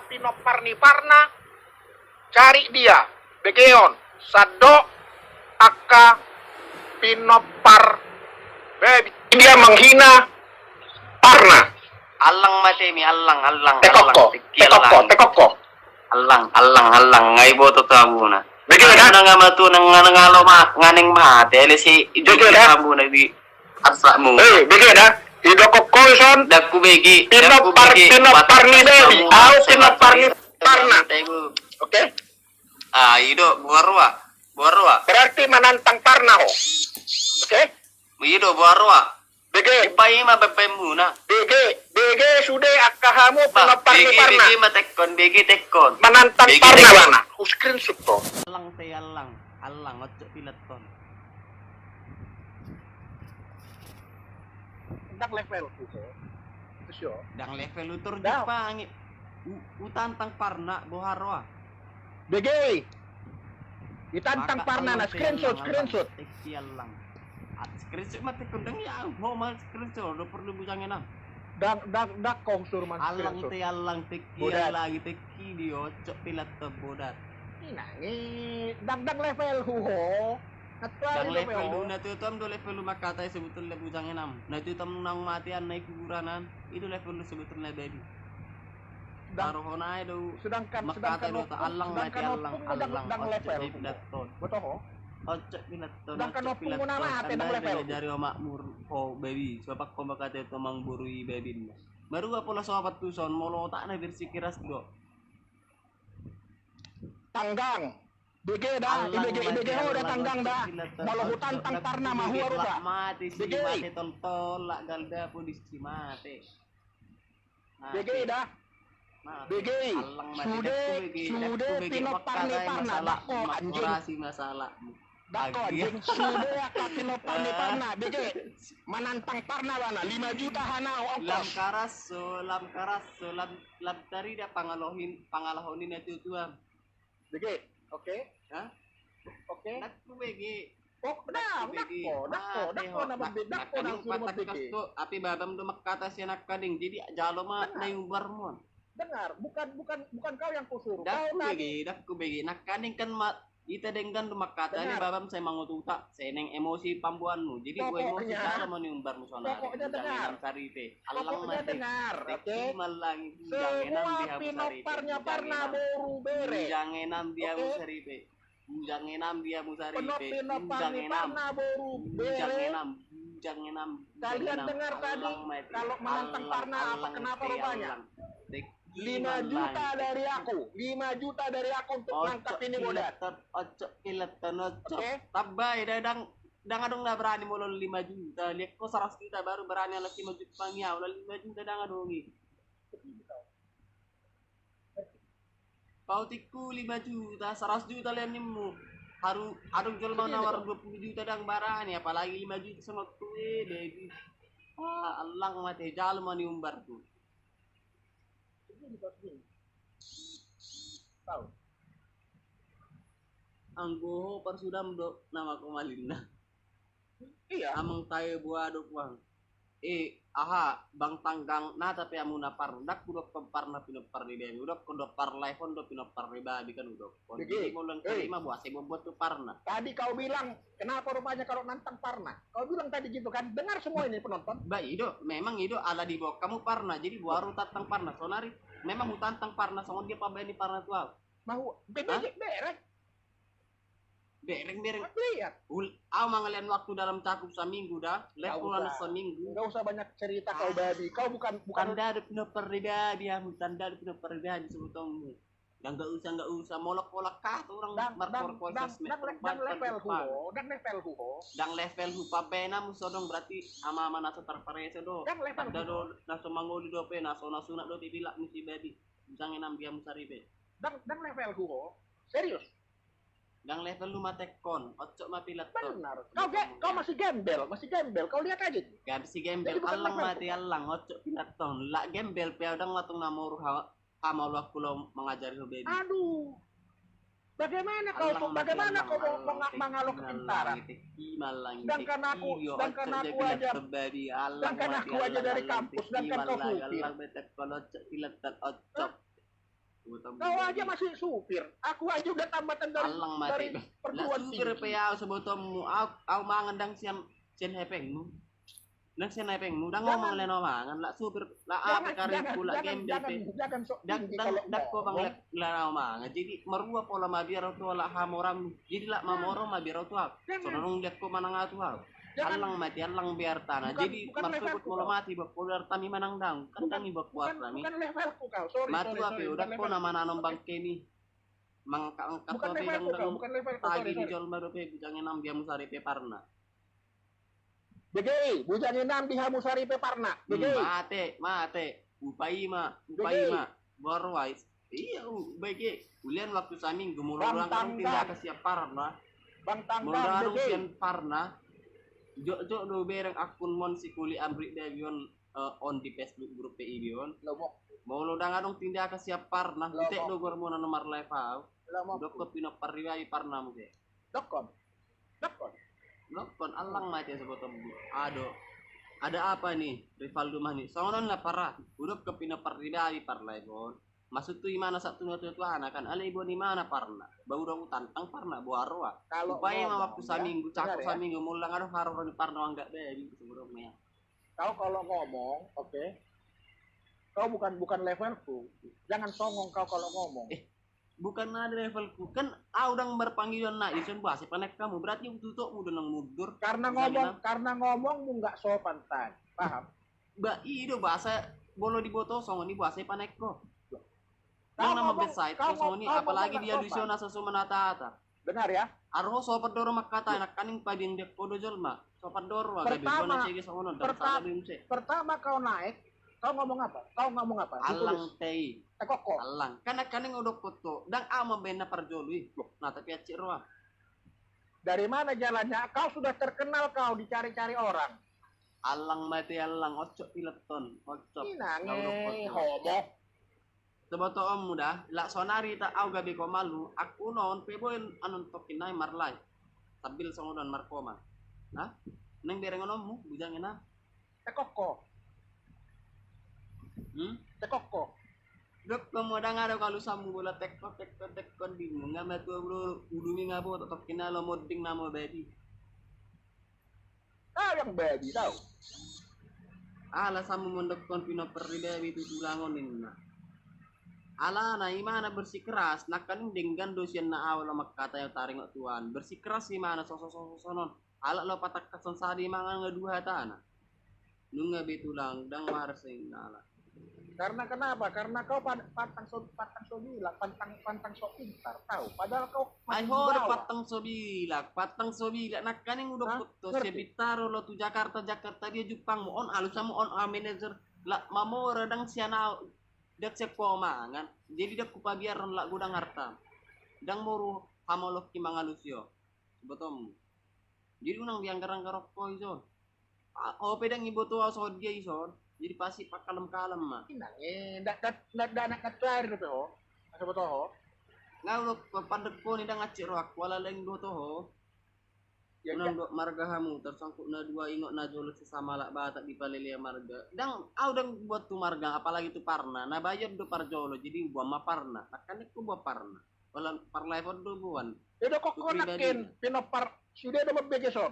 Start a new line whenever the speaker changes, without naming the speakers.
pinoparni parna, cari dia, begeon, sado, aka, pinopar, baby. Dia menghina parna.
Allang matemi, allang.
Tekoko.
Allang, ngay boto tabuna.
Begitu
na nga matu nang ngalo nganing mate, si
Begitu dah.
tabuna di asa mo.
Begitu dah. Hidoko koison,
Dakku begi,
pinoparni baby, au pinoparni parna. Oke?
Ido buarwa.
Berarti menantang parna ho. Oke?
Ido buarwa.
BG,
Ipai ma bepemuna.
BG sudah akahamu pinoparni parna.
Begi tekon.
Menantang
BG
parna
tekon.
bana. Screenshot to.
Allang ojo pilaton.
Dak level ko. Terus yo.
Dang level utur
Dah.
Jepang. Utantang parna boharwa.
BG. Ditantang parna na screenshot.
Tekialang. Screenshot mati kundang ya, mau mal screenshot do perlu busangin am.
Dak kong sur man
Alang
screenshot.
te alang teki
Bodat.
lagi teki dio cok pilat bodat.
Ini dak level ho.
Yang level lu na tu tam do level lu makata sebetulnya busangin am. Na tu tam nang matian naik kuburanan, itu level lu sebetulnya baby. Taruh honai do
Sedangkan
makata do ta alang mati alang
dak level.
pilaton.
Betul ho.
Ocok pilaton.
Sedangkan opung mo na mati dak level.
Dari makmur oh baby, sebab kau makata itu mangburi baby. Baru apa lah sahabat tu son molo tak na versi kiras do.
Tanggang. BG dah, IBG ho dah tanggang dah. Malah hutan tang parna mahu aruba.
Mati si
BG.
mati tol lak galda pun di si mati.
BG dah. BG. Sudah pinoparni parna dako anjing.
Masalah.
Dako anjing sudah akan pinoparni parna BG. Menantang parna bana 5 juta hanau
Lam
ongkos.
karaso, lam tari dia pangalahonin na tutuam.
BG, oke.
Ha?
Oke.
Nakku begi.
Dako na dako na suruh BG.
Api babam do makata siya nakading. Jadi jalo ma na yung barmon.
Dengar, bukan kau yang kusuruh.
Dakku begi. Nakading kan ita denggan do makata ni babam saya mangututa. Saya neng emosi pambuanmu. Jadi gue emosi jalo ma yung barmo sonari.
Pokoknya dengar. Pokoknya dengar, oke?
Malang
Semua pinoparnya parna boru bere.
Jangan dia
Oke.
musaripe. Jangan dia musaripe.
Pinoparni parna boru bere.
Jangan.
Kalian dengar tadi, kalau menantang parna apa kenapa rupanya? 5 juta dari aku. 5 juta dari aku untuk nangkap ini bodat.
Ocok kilatan ocok.
Oke.
Tabay dadang adong na berani mo 5 juta. Lihat ko 100 juta baru berani alas 5 juta pangyaw. 5 juta dang adongi. Pautiku 5 juta, 100 juta lian mo. Adong jual mau nawar 20 juta dang barani apalagi 5 juta sama kue baby. Alang mati jalo mo ni umbar tu.
Tahu.
Anggo parsudam do nama ko malinna.
Iya.
Amang tayo buado bang. Bang tanggang na tapi amuna pardak udok pemparna pinopar di dia. Udok kodok par live on do pinopar babi kan udok. Jadi mau lang kelima buat saya buat tu parna.
Tadi kau bilang kenapa rupanya kalau nantang parna? Kau bilang tadi gitu kan? Dengar semua ini penonton.
Ba ido, memang ido ala di bawah kamu parna. Jadi baru tatang parna sonari. Memang utantang parna songon dia pabeni parna tuau.
Mau BBG beres.
Bereng.
Lihat.
Aw mangalian waktu dalam cakup seminggu dah. Lepulan seminggu.
Enggak usah banyak cerita kau babi. Kau bukan
Tanda ada pinopar pribadi, tanda ada pinopar pribadi sebetulnya. Dan enggak usah molok-molok kah tuh orang markor kualitas
dan level huho.
Dan level hupa pena musodong berarti ama naso terparese do.
Dan level
ada do naso mangoli do pe naso nasuna do dibilak misi babi. Jangan ambia musaribe.
Dan level huho. Serius.
Dan level lu matekon, ocok mapilat ton.
Benar. Kau masih gembel. Kau lihat aja.
Gak si gembel alang mati alang ocok pilat ton. Lak gembel pe udang watung namur hamal waktu lo mengajari lo baby.
Aduh. Bagaimana kau mau mengalau kepintaran? Sedangkan aku aja dari kampus, sedangkan kau putih. Kau aja masih supir. Aku aja udah tambatan dari
alang mati. Lah
perguruan
supir
tinggi.
pe ya sebotomu au mangandang siam sen hepengmu. Nang sen hepengmu dang ngomong leno mangan lah supir lah apa kare pula gembel pe.
Jangan sok
Dak
tinggi
dak
kalau
dak ko bang
ngomong.
leno mangan. Jadi merua pola mabiar tu lah hamoram. Jadi lah mamoro mabiar tu. Sonong lihat ko manang atu. Alang mati alang biar tanah. Jadi maksud pola mati bak pola tami manang dang. Kan tangi bak kuat kami.
Bukan levelku kau. Sorry.
Matu apa udah ko nama nanom bangke ni. Mangka-angkat
Bukan
pe dang
levelku kau.
dang
Bukan levelku.
tagi jol baru pe bujangin nam dia musari pe parna.
BGI, bujangin nam di Hamusari Peparna. BGI.
Mate. Upai ma. Baru wise. Iya, baik. Ulian waktu sami gemulurang kan tidak kesiap parna.
Bang Tanggang
Mulurang
BGI.
sian parna. Jo do bereng akun mon si kuli amrik devion on di Facebook grup PI bion.
Lomok.
Mau lo dang adong tindak kesiap parna. Tek do gor mo na nomor live au.
Lomok.
Dok ko pino parriwai parna mo ke.
Dokon.
Lokon alang mati sebutom. Ada apa nih? Rivaldo mah nih. Soalnya lah parah. Udah ke pino parriwai parlay bon. Maksud tuh mana satu anak kan? Ale ibu ni mana parna? Bau dong tantang parna buarwa.
Kalau
Upaya mah waktu
ngomong,
saminggu cakap
dengar ya.
saminggu mulang aduh haro di parna enggak deh sebelumnya.
Kau kalau ngomong, oke. Kau bukan levelku. Jangan songong kau kalau ngomong.
Bukan ada levelku kan udang berpanggilan nak isun bahasa panek kamu berarti tutup udah nang mundur
Karena ngomongmu nggak sopan tan. Paham?
Mbak itu bahasa bolo di boto song ini bahasa panek kok.
Kau
Yang nama
ngomong-
beside
kau
kok song ini
ngomong
apalagi
nggak
dia
sopan.
Luciana sesuatu menata-ata.
Benar ya?
Arho sopat doro makata anak kaning pading dek podo jolma. Sopat doro agak
Pertama-
bibona segi songono dan sada bimse.
Pertama kau naik, kau ngomong apa?
Alang tei.
Tekoko.
Alang. Karena kaning udah foto dan ama bena parjolui. Nah tapi acik roa.
Dari mana jalannya? Kau sudah terkenal kau dicari-cari orang.
Alang mati alang ocok pileton. Ocok.
Ini nange homo.
Sebato om muda, lak sonari tak au gabi ko malu, aku non peboin anon tokinai marlai. Tabil songodan markoma. Nah, neng bereng onommu bujangin na.
Tekoko. Tekoko.
Dok kemudian ada kalau samu bola tekon bingung nggak metu bro ulungi ngabo tokina lo moding namo bedi.
Kau yang babi tahu.
Ala samu mondokon pino perribewi itu tulangon inna. Ala na imana bersikeras nakan denggan dosian na awal makata yang taring tuan bersikeras imana sonon ala lo patak kason sadi mangan ngedua tanah nunga betulang dang marsing ala
Karena kenapa? Karena kau pantang so bilang, pantang so pintar, tahu. Padahal kau
ay
masih di
hore
bawah.
patang sobilak nakaning udah
Hah?
putus
Ngerti?
sebitaro lo tu Jakarta dia Jepang mo on alus sama on manager la mamora dang siana dak sekomangan jadi dak kupabiaran la gudang harta dang moru hamolok ki mangalusyo betom jadi unang bianggarang karokko ison o pedang ibu tua so dia ison jadi pasti pak kalem mah
Inang, ndak anak kacari tuh, masa betul.
ngalo pandek ko ni dang acik roak wala leng do toho
Ya,
unang do marga hamu tersangkut na dua ingot na jolo sesama lak batak di palelia marga dang dang buat tu marga apalagi tu parna na bayar do parjolo jadi buah ma parna akan ko buah parna wala parlay do buan
Itu kok
Pribadi.
konakin pinopar sudah ada bebegeson.